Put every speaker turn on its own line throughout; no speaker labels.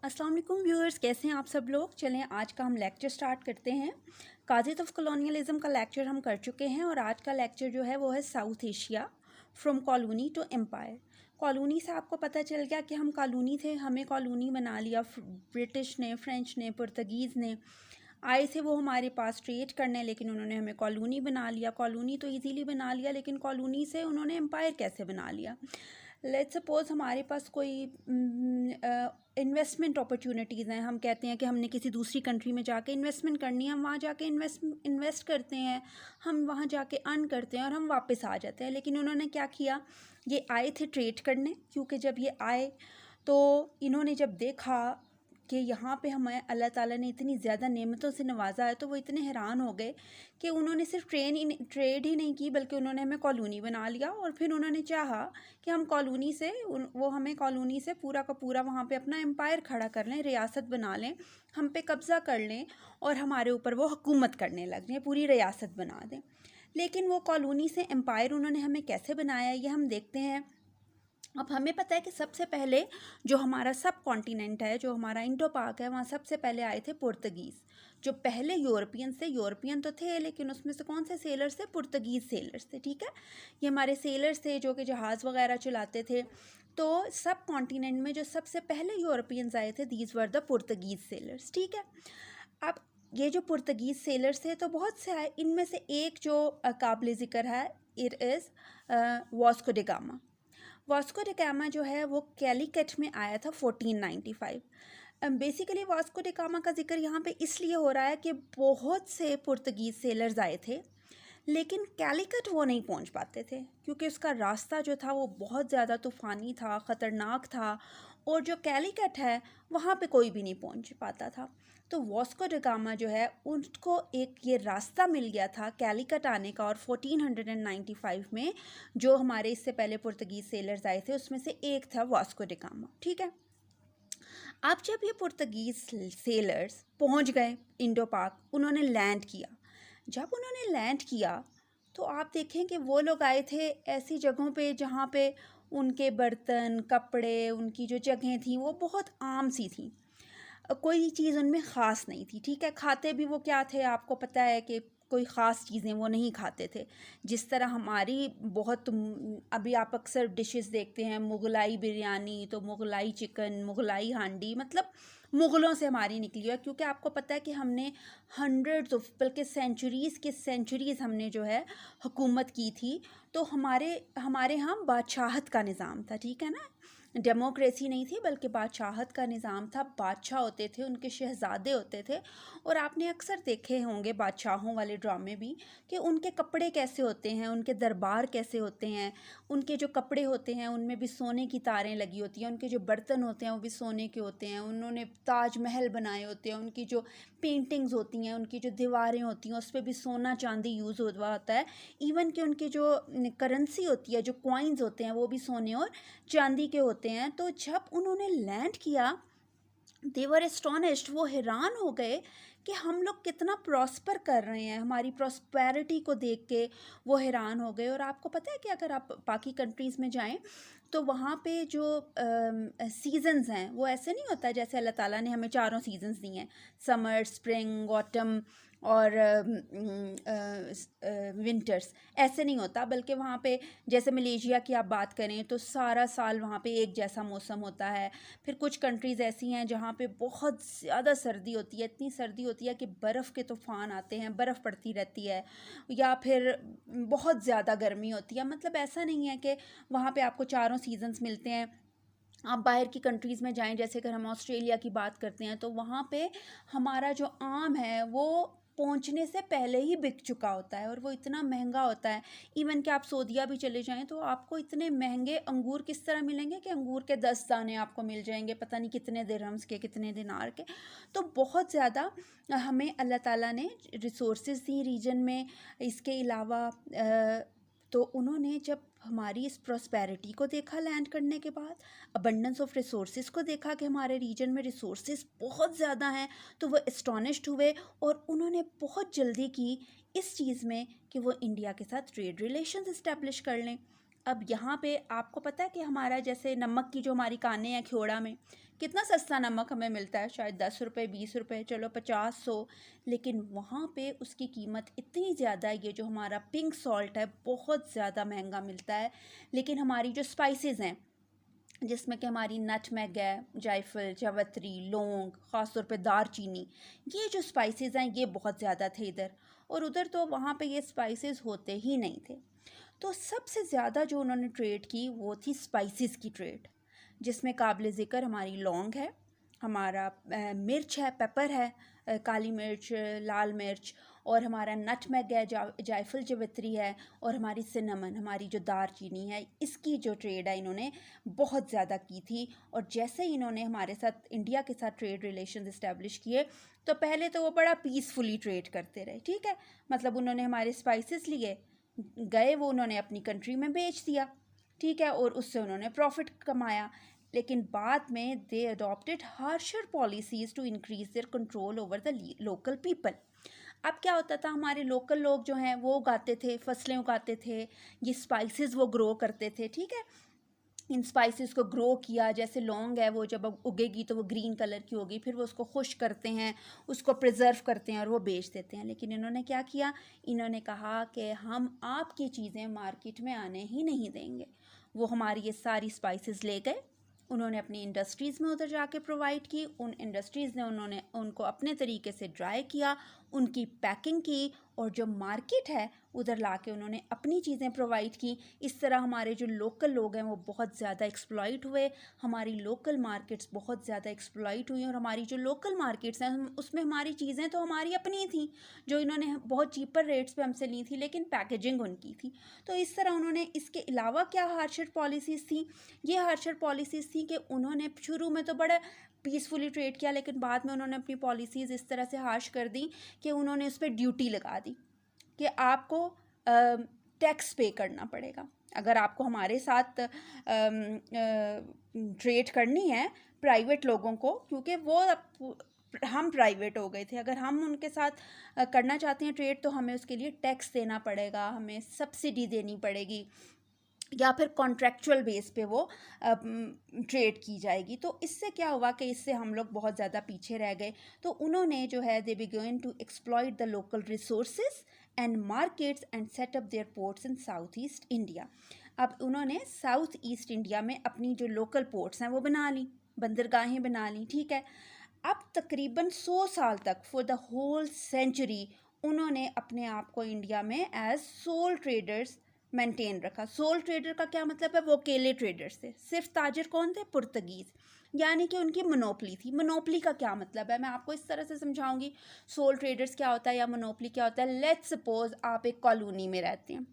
अस्सलाम वालेकुम व्यूअर्स, कैसे हैं आप सब लोग। चलें आज का हम लेक्चर स्टार्ट करते हैं। काजेज ऑफ कॉलोनियलिज्म का लेक्चर हम कर चुके हैं और आज का लेक्चर जो है वो है South Asia from colony to empire. Colony से आपको पता चल गया कि हम कॉलोनी थे, हमें कॉलोनी बना लिया ब्रिटिश ने, फ्रेंच ने, पुर्तगीज़ ने। आए थे वो हमारे पास ट्रेड करने, लेकिन उन्होंने हमें कॉलोनी बना लिया। कॉलोनी तो इजीली बना लिया, लेकिन कॉलोनी से उन्होंने एम्पायर कैसे बना लिया। लेट्स सपोज हमारे पास कोई इन्वेस्टमेंट अपॉर्चुनिटीज़ हैं। हम कहते हैं कि हमने किसी दूसरी कंट्री में जाके इन्वेस्टमेंट करनी है, हम वहाँ जाके इन्वेस्ट करते हैं, हम वहाँ जाके अर्न करते हैं और हम वापस आ जाते हैं। लेकिन उन्होंने क्या किया, ये आए थे ट्रेड करने, क्योंकि जब ये आए तो इन्होंने जब देखा कि यहाँ पे हमें अल्लाह ताला ने इतनी ज़्यादा नेमतों से नवाजा है, तो वो इतने हैरान हो गए कि उन्होंने सिर्फ ट्रेड ही नहीं की, बल्कि उन्होंने हमें कॉलोनी बना लिया। और फिर उन्होंने चाहा कि हम कॉलोनी से वो हमें कॉलोनी से पूरा का पूरा वहाँ पे अपना एम्पायर खड़ा कर लें, रियासत बना लें, हम पे कब्ज़ा कर लें और हमारे ऊपर वो हुकूमत करने लग जाएं, पूरी रियासत बना दें। लेकिन वो कॉलोनी से एम्पायर उन्होंने हमें कैसे बनाया, ये हम देखते हैं। अब हमें पता है कि सबसे पहले जो हमारा सब कॉन्टिनेंट है, जो हमारा इंडो पाक है, वहाँ सबसे पहले आए थे पुर्तगीज़। जो पहले यूरोपियन से, यूरोपियन तो थे लेकिन उसमें से कौन से सेलर्स थे, पुर्तगीज़ सेलर्स थे। ठीक है, ये हमारे सेलर्स थे जो कि जहाज़ वगैरह चलाते थे। तो सब कॉन्टिनेंट में जो सबसे पहले यूरोपियंस आए थे, these were the Portuguese sellers. ठीक है, अब ये जो पुर्तगीज़ सेलर्स थे तो बहुत से आए, इनमें से एक जो काबिल ज़िक्र है, it is Vasco da Gama. Vasco da Gama जो है वो कैलीकट में आया था 1495। बेसिकली वास्को ड गामा का जिक्र यहाँ पे इसलिए हो रहा है कि बहुत से पुर्तगीज़ सेलर्स आए थे, लेकिन कैलीकट वो नहीं पहुँच पाते थे, क्योंकि उसका रास्ता जो था वो बहुत ज़्यादा तूफ़ानी था, ख़तरनाक था। और जो कैलीकट है वहाँ पे कोई भी नहीं पहुँच पाता था। तो वास्को ड गामा जो है उनको एक ये रास्ता मिल गया था कैलीकट आने का, और 1495 में जो हमारे इससे पहले पुर्तगीज़ सेलर्स आए थे उसमें से एक था वास्को ड गामा। ठीक है, अब जब ये पुर्तगीज़ सेलर्स पहुंच गए इंडो पाक, उन्होंने लैंड किया। जब उन्होंने लैंड किया तो आप देखें कि वो लोग आए थे ऐसी जगहों पे जहाँ पे उनके बर्तन, कपड़े, उनकी जो जगहें थी वो बहुत आम सी थी, कोई चीज़ उनमें ख़ास नहीं थी। ठीक है, खाते भी वो क्या थे, आपको पता है कि कोई ख़ास चीज़ें वो नहीं खाते थे। जिस तरह हमारी बहुत अभी आप अक्सर डिशेस देखते हैं, मुग़लाई बिरयानी, तो मुग़लाई चिकन, मुग़लाई हांडी, मतलब मुग़लों से हमारी निकली है। क्योंकि आपको पता है कि हमने हंड्रेड्स ऑफ, बल्कि सेंचुरीज़ के सेंचुरीज़ हमने जो है हुकूमत की थी। तो हमारे हमारे यहाँ बादशाहत का निज़ाम था। ठीक है ना, डेमोक्रेसी नहीं थी बल्कि बादशाहत का निज़ाम था। बादशाह होते थे, उनके शहज़ादे होते थे। और आपने अक्सर देखे होंगे बादशाहों वाले ड्रामे भी कि उनके कपड़े कैसे होते हैं, उनके दरबार कैसे होते हैं। उनके जो कपड़े होते हैं उनमें भी सोने की तारें लगी होती हैं, उनके जो बर्तन होते हैं वो भी सोने के होते हैं, उन्होंने ताजमहल बनाए होते हैं, उनकी जो पेंटिंग्स होती हैं, उनकी जो दीवारें होती हैं उस पर भी सोना चांदी यूज़ हुआ होता है। इवन कि उनकी जो करेंसी होती है, जो कॉइन्स होते हैं, वो भी सोने और चांदी के होते हैं। तो जब उन्होंने लैंड किया, दे वर एस्टोनिश्ड, वो हैरान हो गए कि हम लोग कितना प्रॉस्पर कर रहे हैं। हमारी प्रॉस्पेरिटी को देख के वो हैरान हो गए। और आपको पता है कि अगर आप बाकी कंट्रीज़ में जाएं तो वहाँ पे जो सीजन्स हैं वो ऐसे नहीं होता जैसे अल्लाह ताला ने हमें चारों सीजन्स दिए हैं, समर, स्प्रिंग, ऑटम और विंटर्स। ऐसे नहीं होता, बल्कि वहाँ पे जैसे मलेशिया की आप बात करें तो सारा साल वहाँ पे एक जैसा मौसम होता है। फिर कुछ कंट्रीज़ ऐसी हैं जहाँ पे बहुत ज़्यादा सर्दी होती है, इतनी सर्दी होती है कि बर्फ़ के तूफ़ान आते हैं, बर्फ़ पड़ती रहती है, या फिर बहुत ज़्यादा गर्मी होती है। मतलब ऐसा नहीं है कि वहाँ पे आपको चारों सीजन्स मिलते हैं। आप बाहर की कंट्रीज़ में जाएं, जैसे अगर हम ऑस्ट्रेलिया की बात करते हैं तो वहाँ पे हमारा जो आम है वो पहुँचने से पहले ही बिक चुका होता है और वो इतना महंगा होता है। इवन कि आप सऊदीया भी चले जाएं तो आपको इतने महंगे अंगूर किस तरह मिलेंगे कि अंगूर के 10 दाने आपको मिल जाएंगे, पता नहीं कितने दिरहम्स के, कितने दिनार के। तो बहुत ज़्यादा हमें अल्लाह ताला ने रिसोर्सेज दी रीजन में। इसके अलावा तो उन्होंने जब हमारी इस प्रॉस्पेरिटी को देखा लैंड करने के बाद, अबंडेंस ऑफ रिसोर्सेज को देखा कि हमारे रीजन में रिसोर्सेज बहुत ज़्यादा हैं, तो वो एस्टोनिश्ड हुए और उन्होंने बहुत जल्दी की इस चीज़ में कि वो इंडिया के साथ ट्रेड रिलेशंस इस्टेब्लिश कर लें। अब यहाँ पे आपको पता है कि हमारा जैसे नमक की जो हमारी कानें हैं ख्योड़ा में, कितना सस्ता नमक हमें मिलता है, शायद 10 रुपये 20 रुपये, चलो 50 100, लेकिन वहाँ पे उसकी कीमत इतनी ज़्यादा है। ये जो हमारा पिंक सॉल्ट है बहुत ज़्यादा महंगा मिलता है। लेकिन हमारी जो स्पाइसेस हैं, जिसमें कि हमारी नटमेग है, जायफल, जावित्री, लौंग, ख़ास तौर पे दारचीनी, ये जो स्पाइसेस हैं ये बहुत ज़्यादा थे इधर, और उधर तो वहाँ पे ये स्पाइसेस होते ही नहीं थे। तो सबसे ज़्यादा जो उन्होंने ट्रेड की वो थी स्पाइसेस की ट्रेड, जिसमें काबिल ज़िक्र हमारी लौंग है, हमारा मिर्च है, पेपर है, काली मिर्च, लाल मिर्च, और हमारा नटमेग है, जायफल जावित्री है, और हमारी सिनेमन, हमारी जो दारचीनी है, इसकी जो ट्रेड है इन्होंने बहुत ज़्यादा की थी। और जैसे ही इन्होंने हमारे साथ, इंडिया के साथ ट्रेड रिलेशंस इस्टेब्लिश किए, तो पहले तो वो बड़ा पीसफुली ट्रेड करते रहे, ठीक है, मतलब उन्होंने हमारे स्पाइसेस लिए गए, वो उन्होंने अपनी कंट्री में बेच दिया, ठीक है, और उससे उन्होंने प्रॉफिट कमाया। लेकिन बाद में they adopted harsher policies to increase their control over the local people. अब क्या होता था, हमारे लोकल लोग जो हैं वो उगाते थे, फसलें उगाते थे, ये स्पाइसेस वो ग्रो करते थे, ठीक है, इन स्पाइसेस को ग्रो किया। जैसे लौंग है, वो जब उगेगी तो वो ग्रीन कलर की होगी, फिर वो उसको खुश करते हैं, उसको प्रिजर्व करते हैं और वो बेच देते हैं। लेकिन इन्होंने क्या किया, इन्होंने कहा कि हम आपकी चीज़ें मार्केट में आने ही नहीं देंगे। वो हमारी ये सारी स्पाइसेस ले गए, उन्होंने अपनी इंडस्ट्रीज़ में उधर जाके प्रोवाइड की, उन इंडस्ट्रीज़ ने उन्होंने उनको अपने तरीके से ड्राई किया, उनकी पैकिंग की, और जो मार्केट है उधर लाके उन्होंने अपनी चीज़ें प्रोवाइड की। इस तरह हमारे जो लोकल लोग हैं वो बहुत ज़्यादा एक्सप्लॉइट हुए, हमारी लोकल मार्केट्स बहुत ज़्यादा एक्सप्लॉइट हुई, और हमारी जो लोकल मार्केट्स हैं उसमें हमारी चीज़ें तो हमारी अपनी थी, जो इन्होंने बहुत चीपर रेट्स पे हमसे ली थी, लेकिन पैकेजिंग उनकी थी। तो इस तरह उन्होंने, इसके अलावा क्या हार्शर पॉलिसीज़ थी, ये हार्शर पॉलिसीज़ थी कि उन्होंने शुरू में तो बड़ा पीसफुली ट्रेड किया, लेकिन बाद में उन्होंने अपनी पॉलिसीज़ इस तरह से हार्श कर दी कि उन्होंने उस पर ड्यूटी लगा दी कि आपको टैक्स पे करना पड़ेगा। अगर आपको हमारे साथ ट्रेड करनी है प्राइवेट लोगों को, क्योंकि वो हम प्राइवेट हो गए थे, अगर हम उनके साथ करना चाहते हैं ट्रेड, तो हमें उसके लिए टैक्स देना पड़ेगा, हमें सब्सिडी देनी पड़ेगी, या फिर कॉन्ट्रैक्चुअल बेस पे वो ट्रेड की जाएगी। तो इससे क्या हुआ कि इससे हम लोग बहुत ज़्यादा पीछे रह गए। तो उन्होंने जो है, they began to exploit the local resources and markets and set up their ports in South East India. अब उन्होंने साउथ ईस्ट इंडिया में अपनी जो लोकल पोर्ट्स हैं वो बना ली, बंदरगाहें बना ली, ठीक है। अब तकरीबन 100 साल तक, फॉर द होल सेंचुरी, उन्होंने अपने आप को इंडिया में एज सोल ट्रेडर्स मेंटेन रखा। सोल ट्रेडर का क्या मतलब है, वो अकेले ट्रेडर्स थे, सिर्फ ताजर कौन थे, पुर्तगीज़, यानी कि उनकी मोनोपली थी। मोनोपली का क्या मतलब है, मैं आपको इस तरह से समझाऊंगी, सोल ट्रेडर्स क्या होता है या मोनोपली क्या होता है। लेट्स सपोज आप एक कॉलोनी में रहते हैं,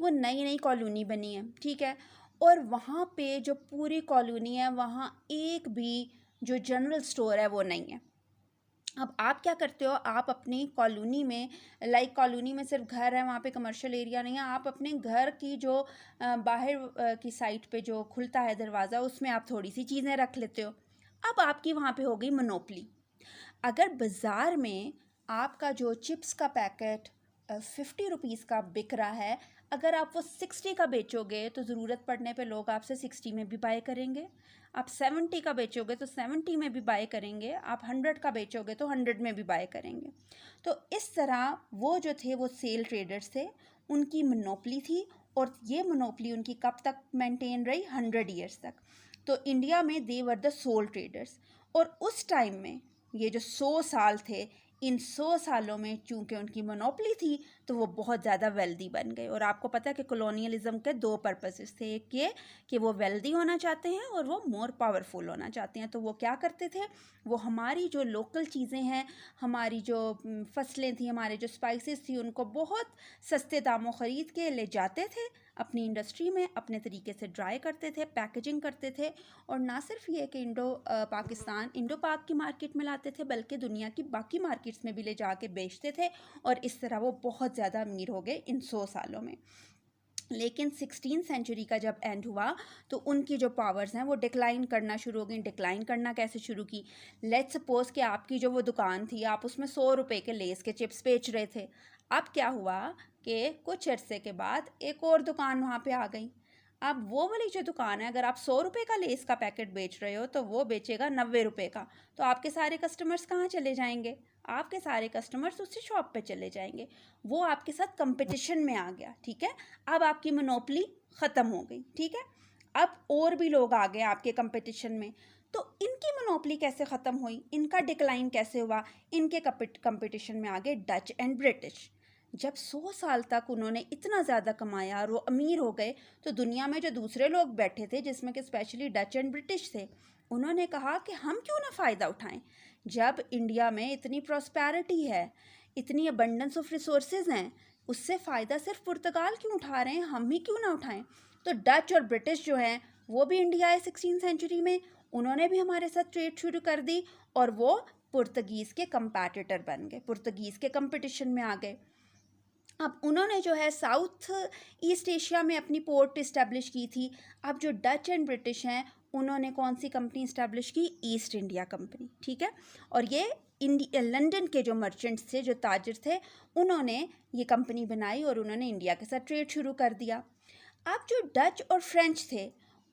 वो नई नई कॉलोनी बनी है, ठीक है, और वहाँ पे जो पूरी कॉलोनी है वहाँ एक भी जो जनरल स्टोर है वो नहीं है। अब आप क्या करते हो, आप अपनी कॉलोनी में, लाइक कॉलोनी में सिर्फ घर है, वहाँ पे कमर्शियल एरिया नहीं है, आप अपने घर की जो बाहर की साइड पे जो खुलता है दरवाज़ा, उसमें आप थोड़ी सी चीज़ें रख लेते हो। अब आपकी वहाँ पे हो गई मोनोपली। अगर बाज़ार में आपका जो चिप्स का पैकेट 50 रुपीज़ का बिक रहा है, अगर आप वो 60 का बेचोगे तो ज़रूरत पड़ने पे लोग आपसे 60 में भी बाय करेंगे। आप 70 का बेचोगे तो 70 में भी बाय करेंगे, आप 100 का बेचोगे तो 100 में भी बाय करेंगे। तो इस तरह वो जो थे वो सेल ट्रेडर्स थे, उनकी मोनोपली थी, और ये मोनोपली उनकी कब तक मेंटेन रही, 100 ईयर्स तक। तो इंडिया में दे वर द सोल ट्रेडर्स। और उस टाइम में ये जो 100 साल थे, इन 100 सालों में चूंकि उनकी मोनोपली थी तो वो बहुत ज़्यादा वेल्दी बन गए। और आपको पता है कि कॉलोनियलिज्म के 2 पर्पसेस थे, एक ये कि वो वेल्दी होना चाहते हैं और वो मोर पावरफुल होना चाहते हैं। तो वो क्या करते थे, वो हमारी जो लोकल चीज़ें हैं, हमारी जो फसलें थी, हमारे जो स्पाइसेस थी, उनको बहुत सस्ते दामों ख़रीद के ले जाते थे अपनी इंडस्ट्री में, अपने तरीके से ड्राई करते थे, पैकेजिंग करते थे, और ना सिर्फ ये कि इंडो पाक की मार्केट में लाते थे, बल्कि दुनिया की बाकी मार्केट्स में भी ले जाके बेचते थे, और इस तरह वो बहुत ज़्यादा अमीर हो गए इन 100 सालों में। लेकिन 16th सेंचुरी का जब एंड हुआ तो उनकी जो पावर्स हैं वो डिक्लाइन करना शुरू हो गई। डिक्लाइन करना कैसे शुरू की, लेट्स सपोज कि आपकी जो वो दुकान थी, आप उसमें 100 रुपये के लेस के चिप्स बेच रहे थे। अब क्या हुआ कि कुछ अरसे के बाद एक और दुकान वहाँ पे आ गई। अब वो वाली जो दुकान है, अगर आप 100 रुपये का लेस का पैकेट बेच रहे हो तो वो बेचेगा 90 रुपये का, तो आपके सारे कस्टमर्स कहाँ चले जाएंगे? आपके सारे कस्टमर्स उसी शॉप पे चले जाएंगे। वो आपके साथ कंपटीशन में आ गया, ठीक है। अब आपकी मोनोपोली ख़त्म हो गई, ठीक है। अब और भी लोग आ गए आपके कंपटीशन में, तो इनकी मोनोपोली कैसे ख़त्म हुई, इनका डिक्लाइन कैसे हुआ? इनके कंपटीशन में आ गए डच एंड ब्रिटिश। जब 100 साल तक उन्होंने इतना ज़्यादा कमाया और वो अमीर हो गए, तो दुनिया में जो दूसरे लोग बैठे थे, जिसमें कि स्पेशली डच एंड ब्रिटिश थे, उन्होंने कहा कि हम क्यों ना फ़ायदा उठाएं। जब इंडिया में इतनी प्रॉस्पेरिटी है, इतनी अबंडेंस ऑफ रिसोर्सेज हैं, उससे फ़ायदा सिर्फ पुर्तगाल क्यों उठा रहे हैं, हम ही क्यों ना उठाएं। तो डच और ब्रिटिश जो हैं वो भी इंडिया आए 16th सेंचुरी में, उन्होंने भी हमारे साथ ट्रेड शुरू कर दी और वो पुर्तगीज़ के कंपैटिटर बन गए, पुर्तगीज़ के कंपटीशन में आ गए। अब उन्होंने जो है साउथ ईस्ट एशिया में अपनी पोर्ट इस्टेब्लिश की थी। अब जो डच एंड ब्रिटिश हैं, उन्होंने कौन सी कंपनी इस्टेब्लिश की? ईस्ट इंडिया कंपनी, ठीक है। और ये लंदन के जो मर्चेंट्स थे, जो ताजिर थे, उन्होंने ये कंपनी बनाई और उन्होंने इंडिया के साथ ट्रेड शुरू कर दिया। अब जो डच और फ्रेंच थे,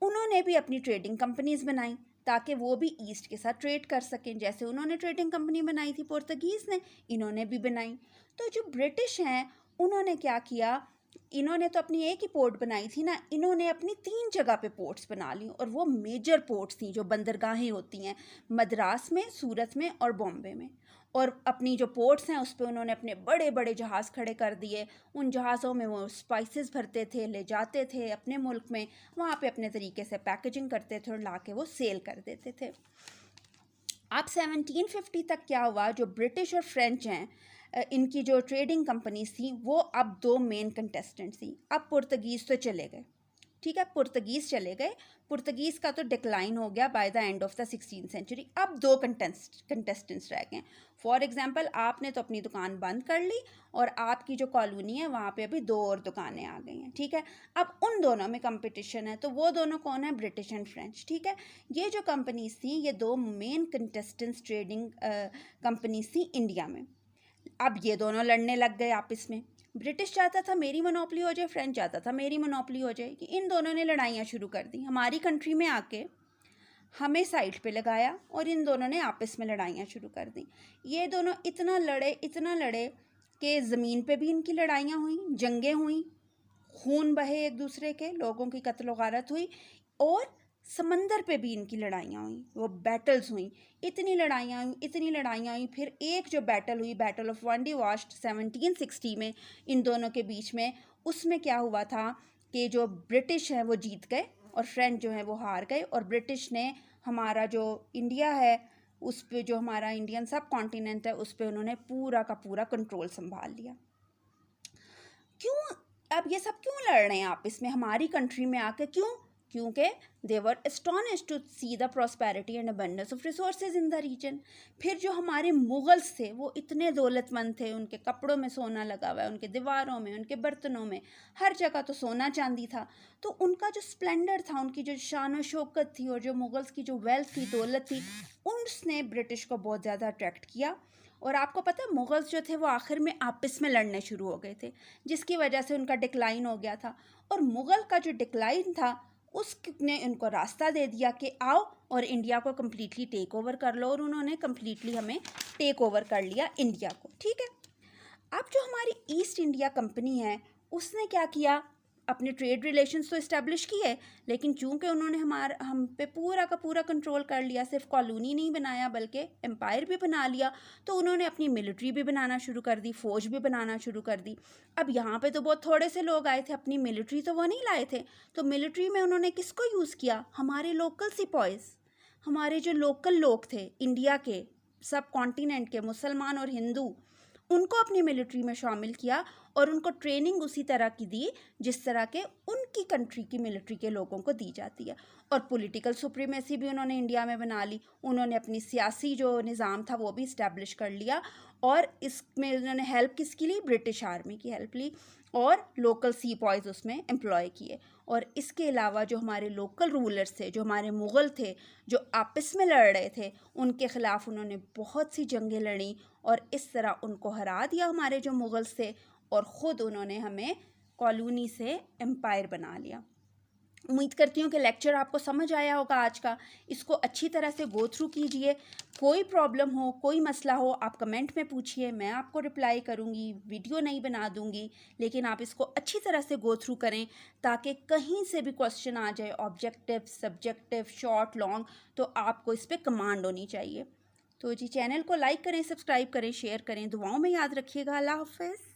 उन्होंने भी अपनी ट्रेडिंग कंपनीज बनाई ताकि वो भी ईस्ट के साथ ट्रेड कर सकें। जैसे उन्होंने ट्रेडिंग कंपनी बनाई थी पोर्तुगीज़ ने, इन्होंने भी बनाई। तो जो ब्रिटिश हैं, उन्होंने क्या किया? इन्होंने तो अपनी एक ही पोर्ट बनाई थी ना, इन्होंने अपनी 3 जगह पे पोर्ट्स बना ली, और वो मेजर पोर्ट्स थी, जो बंदरगाहें होती हैं, मद्रास में, सूरत में और बॉम्बे में। और अपनी जो पोर्ट्स हैं उस पे उन्होंने अपने बड़े बड़े जहाज़ खड़े कर दिए। उन जहाज़ों में वो स्पाइसेस भरते थे, ले जाते थे अपने मुल्क में, वहाँ पे अपने तरीके से पैकेजिंग करते थे और ला के वो सेल कर देते थे। अब 1750 तक क्या हुआ? जो ब्रिटिश और फ्रेंच हैं, इनकी जो ट्रेडिंग कंपनीज थी, वो अब 2 मेन कंटेस्टेंट थी। अब पुर्तगीज़ तो चले गए, ठीक है, पुर्तगीज़ चले गए। पुर्तगीज़ का तो डिक्लाइन हो गया by the end of the 16th century. अब 2 कंटेस्टेंट्स रह गए। फॉर एग्जांपल, आपने तो अपनी दुकान बंद कर ली और आपकी जो कॉलोनी है वहाँ पे अभी 2 और दुकानें आ गई हैं, ठीक है। अब उन दोनों में कंपटीशन है, तो वो दोनों कौन है? ब्रिटिश एंड फ्रेंच, ठीक है। ये जो कंपनीज थी, ये 2 मेन कंटेस्टेंट्स ट्रेडिंग कंपनीज थी इंडिया में। अब ये दोनों लड़ने लग गए आपस में। ब्रिटिश चाहता था मेरी मोनोपोली हो जाए, फ्रेंच चाहता था मेरी मोनोपोली हो जाए। कि इन दोनों ने लड़ाइयाँ शुरू कर दी, हमारी कंट्री में आके हमें साइड पे लगाया और इन दोनों ने आपस में लड़ाइयाँ शुरू कर दी। ये दोनों इतना लड़े कि ज़मीन पे भी इनकी लड़ाइयाँ हुई, जंगें हुई, खून बहे एक दूसरे के, लोगों की कत्ल व गारत हुई, और समंदर पे भी इनकी लड़ाइयाँ हुई, वो बैटल्स हुई। इतनी लड़ाइयाँ हुई। फिर एक जो बैटल हुई, बैटल ऑफ वांडी वाश 1760 में इन दोनों के बीच में, उसमें क्या हुआ था कि जो ब्रिटिश हैं वो जीत गए और फ्रेंच जो हैं वो हार गए। और ब्रिटिश ने हमारा जो इंडिया है, उस पे, जो हमारा इंडियन सब कॉन्टिनेंट है, उस पे उन्होंने पूरा का पूरा कंट्रोल संभाल लिया। क्यों? अब ये सब क्यों लड़ रहे हैं आपस में हमारी कंट्री में आके? क्यों? क्योंकि they were astonished to see the prosperity and abundance of resources in the region. फिर जो हमारे मुगल्स थे, वो इतने दौलतमंद थे, उनके कपड़ों में सोना लगा हुआ है, उनके दीवारों में, उनके बर्तनों में, हर जगह तो सोना चांदी था। तो उनका जो स्प्लेंडर था, उनकी जो शान व शौकत थी, और जो मुगल्स की जो वेल्थ थी, दौलत थी, उसने ब्रिटिश को बहुत ज़्यादा अट्रैक्ट किया। और आपको पता है, मुगल्स जो थे वो आखिर में आपस में लड़ने शुरू हो गए थे, जिसकी वजह से उनका डिक्लाइन हो गया था। और मुग़ल का जो डिक्लाइन था, उसने उनको रास्ता दे दिया कि आओ और इंडिया को कम्प्लीटली टेक ओवर कर लो, और उन्होंने कम्प्लीटली हमें टेक ओवर कर लिया इंडिया को, ठीक है। अब जो हमारी ईस्ट इंडिया कंपनी है, उसने क्या किया? अपने ट्रेड रिलेशंस तो इस्टेब्लिश किए, लेकिन चूंकि उन्होंने हम पे पूरा का पूरा कंट्रोल कर लिया, सिर्फ कॉलोनी नहीं बनाया बल्कि एम्पायर भी बना लिया, तो उन्होंने अपनी मिलिट्री भी बनाना शुरू कर दी, फ़ौज भी बनाना शुरू कर दी। अब यहाँ पे तो बहुत थोड़े से लोग आए थे, अपनी मिलिट्री तो वो नहीं लाए थे। तो मिलिट्री में उन्होंने किसको यूज़ किया? हमारे लोकल सिपॉइज़, हमारे जो लोकल लोग थे इंडिया के, सब कॉन्टिनेंट के, मुसलमान और हिंदू, उनको अपनी मिलिट्री में शामिल किया और उनको ट्रेनिंग उसी तरह की दी जिस तरह के उनकी कंट्री की मिलिट्री के लोगों को दी जाती है। और पॉलिटिकल सुप्रीमेसी भी उन्होंने इंडिया में बना ली। उन्होंने अपनी सियासी जो निज़ाम था वो भी इस्टेब्लिश कर लिया, और इसमें उन्होंने हेल्प किसकी ली? ब्रिटिश आर्मी की हेल्प ली, और लोकल सीपॉइज उसमें एम्प्लॉय किए। और इसके अलावा जो हमारे लोकल रूलर्स थे, जो हमारे मुग़ल थे, जो आपस में लड़ रहे थे, उनके ख़िलाफ़ उन्होंने बहुत सी जंगें लड़ी, और इस तरह उनको हरा दिया हमारे जो मुग़ल्स थे, और ख़ुद उन्होंने हमें कॉलोनी से एम्पायर बना लिया। उम्मीद करती हूँ कि लेक्चर आपको समझ आया होगा आज का। इसको अच्छी तरह से गो थ्रू कीजिए। कोई प्रॉब्लम हो, कोई मसला हो, आप कमेंट में पूछिए, मैं आपको रिप्लाई करूँगी, वीडियो नहीं बना दूँगी। लेकिन आप इसको अच्छी तरह से गो थ्रू करें ताकि कहीं से भी क्वेश्चन आ जाए, ऑब्जेक्टिव, सब्जेक्टिव, शॉर्ट, लॉन्ग, तो आपको इस पर कमांड होनी चाहिए। तो जी चैनल को लाइक करें, सब्सक्राइब करें, शेयर करें, दुआओं में याद रखिएगा। अल्लाह हाफ़िज़।